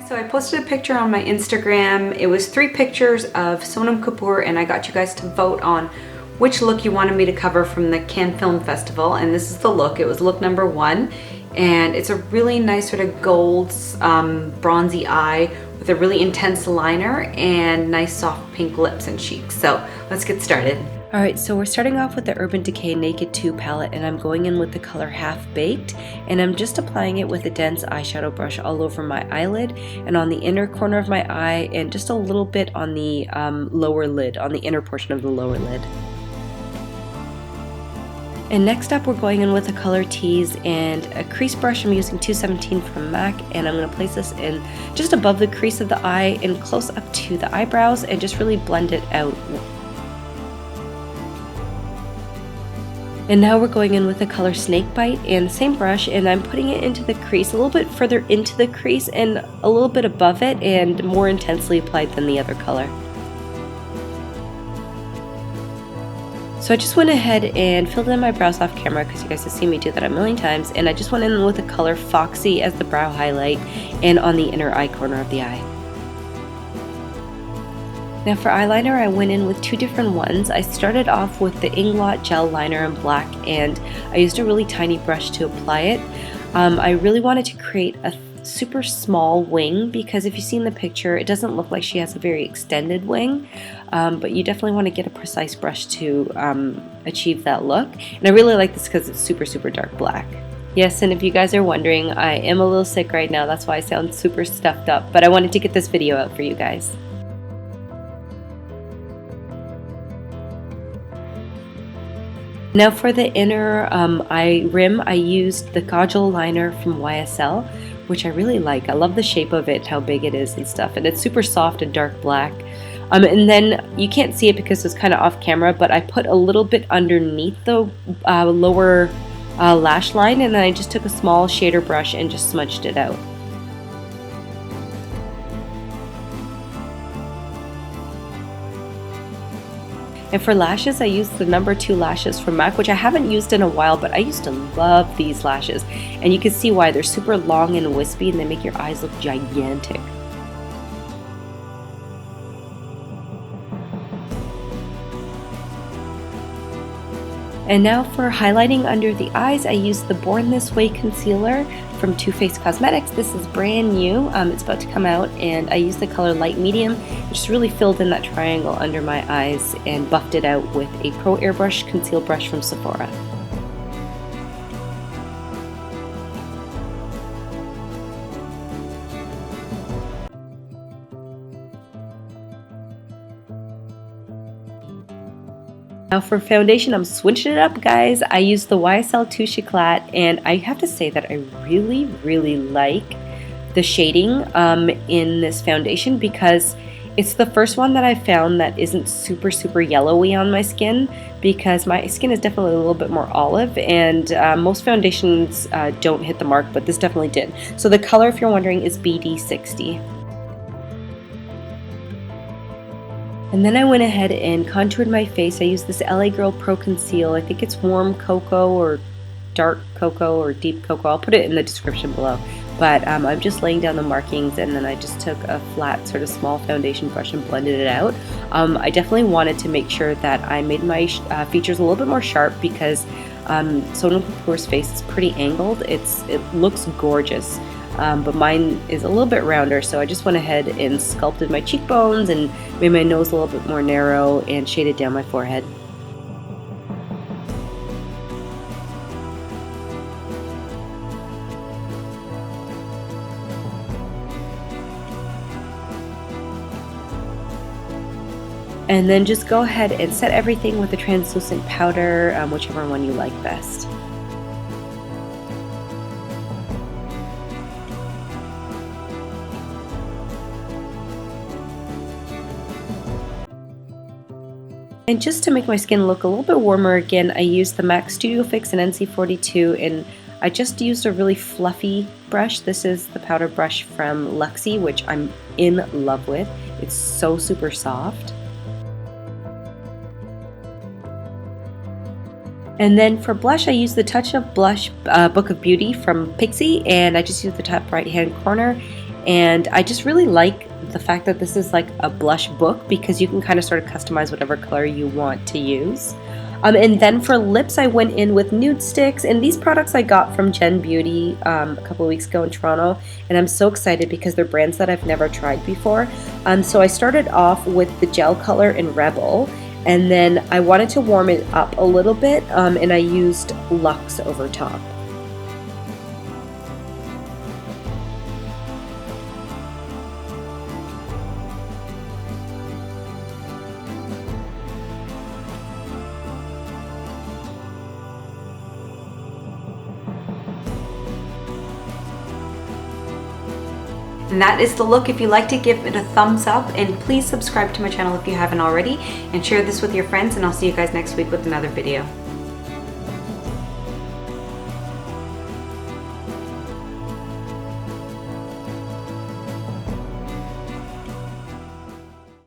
So I posted a picture on my Instagram. It was 3 pictures of Sonam Kapoor, and I got you guys to vote on which look you wanted me to cover from the Cannes Film Festival, and this is the look. It was look number 1, and it's a really nice sort of gold, bronzy eye with a really intense liner and nice soft pink lips and cheeks. So let's get started. Alright, so we're starting off with the Urban Decay Naked 2 palette, and I'm going in with the color Half Baked, and I'm just applying it with a dense eyeshadow brush all over my eyelid and on the inner corner of my eye and just a little bit on the lower lid, on the inner portion of the lower lid. And next up, we're going in with the color Tease and a crease brush. I'm using 217 from MAC, and I'm going to place this in just above the crease of the eye and close up to the eyebrows and just really blend it out. And now we're going in with the color Snakebite and the same brush, and I'm putting it into the crease, a little bit further into the crease and a little bit above it and more intensely applied than the other color. So I just went ahead and filled in my brows off camera because you guys have seen me do that a million times, and I just went in with the color Foxy as the brow highlight and on the inner eye corner of the eye. Now for eyeliner, I went in with 2 different ones. I started off with the Inglot Gel Liner in black, and I used a really tiny brush to apply it. I really wanted to create a super small wing because if you see in the picture, it doesn't look like she has a very extended wing, but you definitely want to get a precise brush to achieve that look. And I really like this because it's super dark black. Yes, and if you guys are wondering, I am a little sick right now. That's why I sound super stuffed up, but I wanted to get this video out for you guys. Now for the inner eye rim, I used the Kajal liner from YSL, which I really like. I love the shape of it, how big it is and stuff, and it's super soft and dark black. And then you can't see it because it's kind of off camera, but I put a little bit underneath the lower lash line, and then I just took a small shader brush and just smudged it out. And for lashes, I used the number 2 lashes from MAC, which I haven't used in a while, but I used to love these lashes. And you can see why. They're super long and wispy, and they make your eyes look gigantic. And now for highlighting under the eyes, I used the Born This Way concealer from Too Faced Cosmetics. This is brand new. It's about to come out, and I used the color Light Medium, which just really filled in that triangle under my eyes and buffed it out with a Pro Airbrush conceal brush from Sephora. Now for foundation, I'm switching it up, guys. I used the YSL Touche Eclat, and I have to say that I really like the shading in this foundation because it's the first one that I found that isn't super yellowy on my skin, because my skin is definitely a little bit more olive, and most foundations don't hit the mark, but this definitely did. So the color, if you're wondering, is BD60. And then I went ahead and contoured my face. I used this LA Girl Pro Conceal. I think it's warm cocoa or dark cocoa or deep cocoa. I'll put it in the description below. But I'm just laying down the markings, and then I just took a flat sort of small foundation brush and blended it out. I definitely wanted to make sure that I made my features a little bit more sharp because Sonam Kapoor's face is pretty angled. It looks gorgeous. But mine is a little bit rounder, so I just went ahead and sculpted my cheekbones and made my nose a little bit more narrow and shaded down my forehead. And then just go ahead and set everything with a translucent powder, whichever one you like best. And just to make my skin look a little bit warmer again, I used the MAC Studio Fix and NC42, and I just used a really fluffy brush. This is the powder brush from Luxe, which I'm in love with. It's so super soft. And then for blush, I used the Touch of Blush Book of Beauty from Pixi, and I just used the top right hand corner. And I just really like the fact that this is like a blush book because you can kind of sort of customize whatever color you want to use. And then for lips, I went in with NudeStix, and these products I got from Gen Beauty a couple of weeks ago in Toronto, and I'm so excited because they're brands that I've never tried before. So I started off with the gel color in Rebel, and then I wanted to warm it up a little bit, and I used Luxe over top. And that is the look. If you liked it, give it a thumbs up, and please subscribe to my channel if you haven't already, and share this with your friends, and I'll see you guys next week with another video.